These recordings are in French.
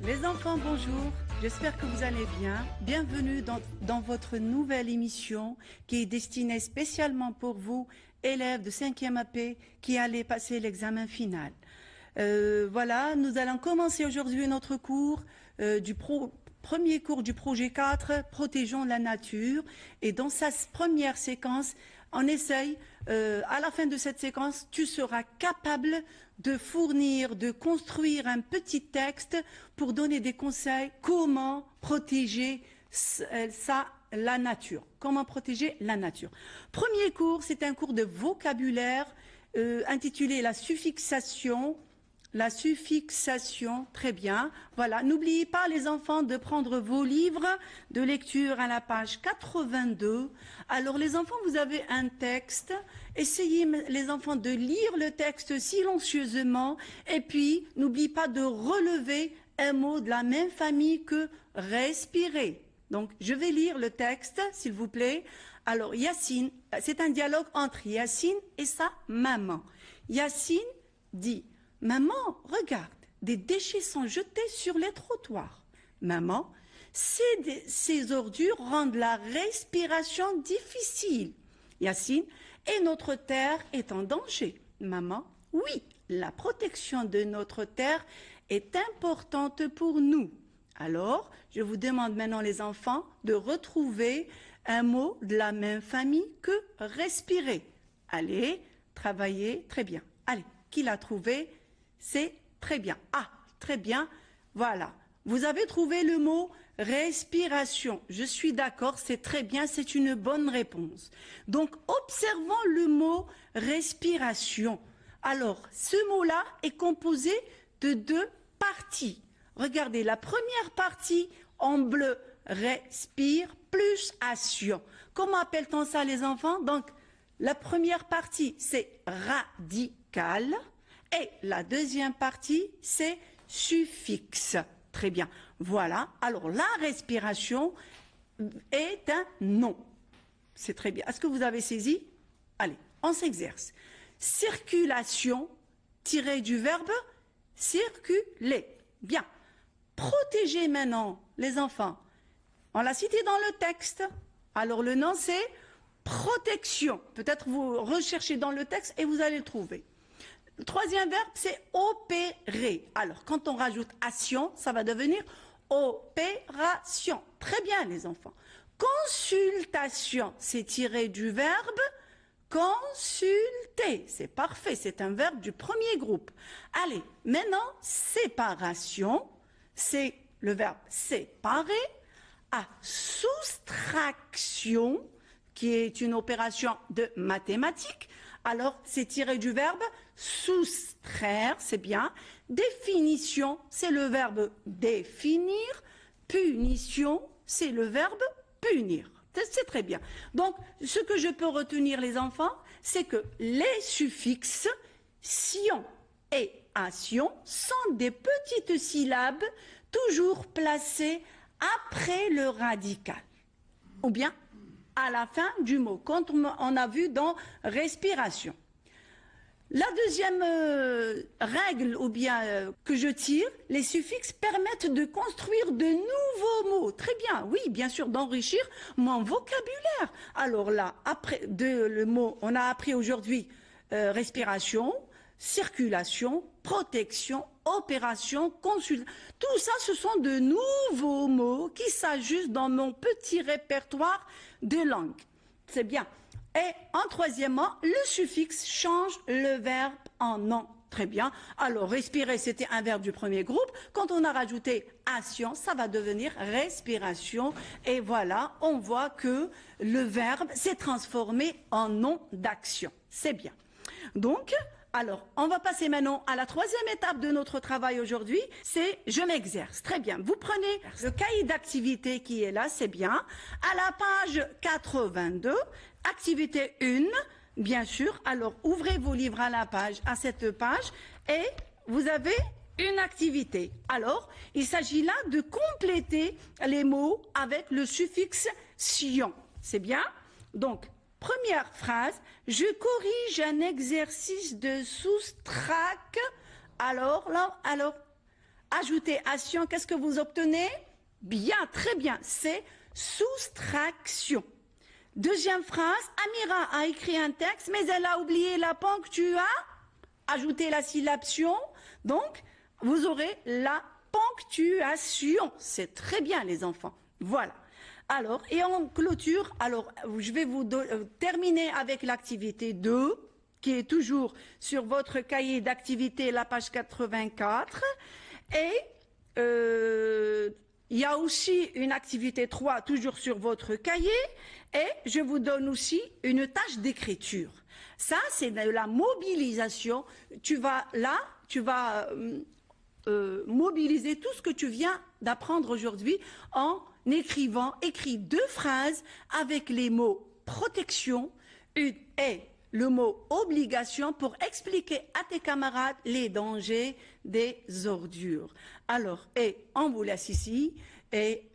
Les enfants, bonjour. J'espère que vous allez bien. Bienvenue dans votre nouvelle émission qui est destinée spécialement pour vous, élèves de 5e AP, qui allez passer l'examen final. Voilà, nous allons commencer aujourd'hui notre cours premier cours du projet 4, Protégeons la nature. Et dans sa première séquence, on essaye, à la fin de cette séquence, tu seras capable de construire un petit texte pour donner des conseils comment protéger la nature. Comment protéger la nature. Premier cours, c'est un cours de vocabulaire intitulé La suffixation. La suffixation, très bien. Voilà, n'oubliez pas les enfants de prendre vos livres de lecture à la page 82. Alors les enfants, vous avez un texte. Essayez les enfants de lire le texte silencieusement et puis n'oubliez pas de relever un mot de la même famille que respirer. Donc je vais lire le texte, s'il vous plaît. Alors Yacine, c'est un dialogue entre Yacine et sa maman. Yacine dit: maman, regarde, des déchets sont jetés sur les trottoirs. Maman, ces ordures rendent la respiration difficile. Yacine, et notre terre est en danger. Maman, oui, la protection de notre terre est importante pour nous. Alors, je vous demande maintenant les enfants de retrouver un mot de la même famille que respirer. Allez, travaillez, très bien. Allez, qui l'a trouvé? C'est très bien. Ah, très bien. Voilà. Vous avez trouvé le mot respiration. Je suis d'accord, c'est très bien, c'est une bonne réponse. Donc, observons le mot respiration. Alors, ce mot-là est composé de deux parties. Regardez, la première partie en bleu, respire plus action. Comment appelle-t-on ça, les enfants? Donc, la première partie, c'est radical. Et la deuxième partie, c'est suffixe. Très bien. Voilà. Alors, la respiration est un nom. C'est très bien. Est-ce que vous avez saisi? Allez, on s'exerce. Circulation, tiré du verbe circuler. Bien. Protéger maintenant, les enfants. On l'a cité dans le texte. Alors, le nom, c'est protection. Peut-être vous recherchez dans le texte et vous allez le trouver. Le troisième verbe, c'est opérer. Alors, quand on rajoute action, ça va devenir opération. Très bien, les enfants. Consultation, c'est tiré du verbe consulter. C'est parfait, c'est un verbe du premier groupe. Allez, maintenant, séparation, c'est le verbe séparer. À soustraction, qui est une opération de mathématiques. Alors, c'est tiré du verbe soustraire, c'est bien. Définition, c'est le verbe définir. Punition, c'est le verbe punir. C'est très bien. Donc, ce que je peux retenir, les enfants, c'est que les suffixes sion et ation sont des petites syllabes toujours placées après le radical. Ou bien à la fin du mot, quand on a vu dans respiration. La deuxième règle ou bien que je tire, les suffixes permettent de construire de nouveaux mots. Très bien, oui, bien sûr, d'enrichir mon vocabulaire. Alors là, après le mot, on a appris aujourd'hui respiration, circulation, protection, opération, consultation. Tout ça, ce sont de nouveaux mots qui s'ajustent dans mon petit répertoire de langue. C'est bien. Et en troisièmement, le suffixe change le verbe en nom. Très bien. Alors, respirer, c'était un verbe du premier groupe. Quand on a rajouté action, ça va devenir respiration. Et voilà, on voit que le verbe s'est transformé en nom d'action. C'est bien. Donc, alors, on va passer maintenant à la troisième étape de notre travail aujourd'hui, c'est je m'exerce. Très bien. Vous prenez le cahier d'activité qui est là, c'est bien. À la page 82, activité 1, bien sûr. Alors, ouvrez vos livres à cette page, et vous avez une activité. Alors, il s'agit là de compléter les mots avec le suffixe sion. C'est bien? Donc, première phrase, je corrige un exercice de soustrac. Alors, Ajouter action, qu'est-ce que vous obtenez? Bien, très bien, c'est soustraction. Deuxième phrase, Amira a écrit un texte, mais elle a oublié la ponctuation. Ajouter la syllabe sion, donc vous aurez la ponctuation. C'est très bien les enfants. Voilà. Alors, et en clôture, alors je vais vous terminer avec l'activité 2, qui est toujours sur votre cahier d'activité, la page 84. Et il y a aussi une activité 3, toujours sur votre cahier. Et je vous donne aussi une tâche d'écriture. Ça, c'est de la mobilisation. Tu vas mobiliser tout ce que tu viens d'apprendre aujourd'hui en écrivant. Écris 2 phrases avec les mots protection et le mot obligation pour expliquer à tes camarades les dangers des ordures. Alors, et on vous laisse ici et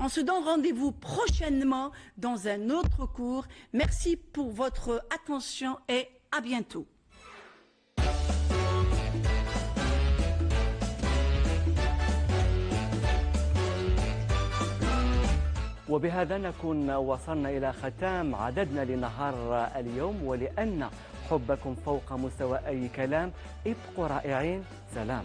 on se donne rendez-vous prochainement dans un autre cours. Merci pour votre attention et à bientôt. وبهذا نكون وصلنا إلى ختام عددنا لنهار اليوم، ولأن حبكم فوق مستوى أي كلام ابقوا رائعين. سلام.